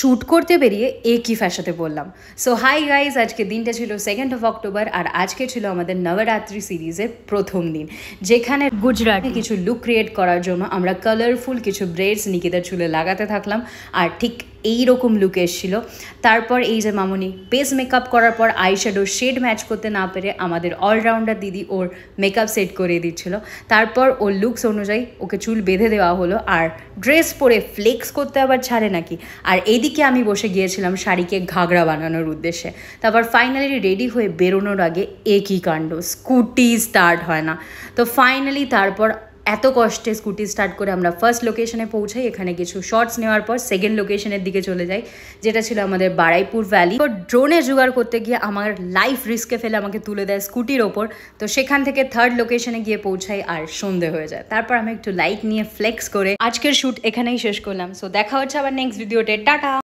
Shoot করতে বেরিয়ে একই ফ্যাশাতে বললাম। সো হাই গাইজ, আজকে দিনটা ছিল 2nd অক্টোবর আর আজকে ছিল আমাদের নবরাত্রি সিরিজের প্রথম দিন, যেখানে গুজরাটে কিছু লুক ক্রিয়েট করার জন্য আমরা কালারফুল কিছু ব্রেডস নিকিতার চুলে লাগাতে থাকলাম আর ঠিক এইরকম লুক এসেছিলো। তারপর এই যে মামুনি বেস মেকআপ করার পর আইশ্যাডোর শেড ম্যাচ করতে না পেরে আমাদের অলরাউন্ডার দিদি ওর মেকআপ সেট করে দিচ্ছিলো। তারপর ওর লুকস অনুযায়ী ওকে চুল বেঁধে দেওয়া হলো আর ড্রেস পরে ফ্লেক্স করতে আবার ছাড়ে নাকি। আর এইদিকে আমি বসে গিয়েছিলাম শাড়িকে ঘাগরা বানানোর উদ্দেশ্যে। তারপর ফাইনালি রেডি হয়ে বেরোনোর আগে একই কাণ্ড, স্কুটি স্টার্ট হয় না। তো ফাইনালি তারপর এত কষ্টে স্কুটি স্টার্ট করে আমরা ফার্স্ট লোকেশনে পৌঁছাই। এখানে কিছু শর্টস নেওয়ার পর সেকেন্ড লোকেশনের দিকে চলে যাই, যেটা ছিল আমাদের বারাইপুর ভ্যালি। তো ড্রোনে জোগাড় করতে গিয়ে আমার লাইফ রিস্কে ফেলে আমাকে তুলে দেয় স্কুটির ওপর। তো সেখান থেকে থার্ড লোকেশনে গিয়ে পৌঁছাই আর সন্ধে হয়ে যায়। তারপর আমি একটু লাইট নিয়ে ফ্লেক্স করে আজকের শ্যুট এখানেই শেষ করলাম। সো দেখা হচ্ছে আবার নেক্সট ভিডিওতে। টাটা।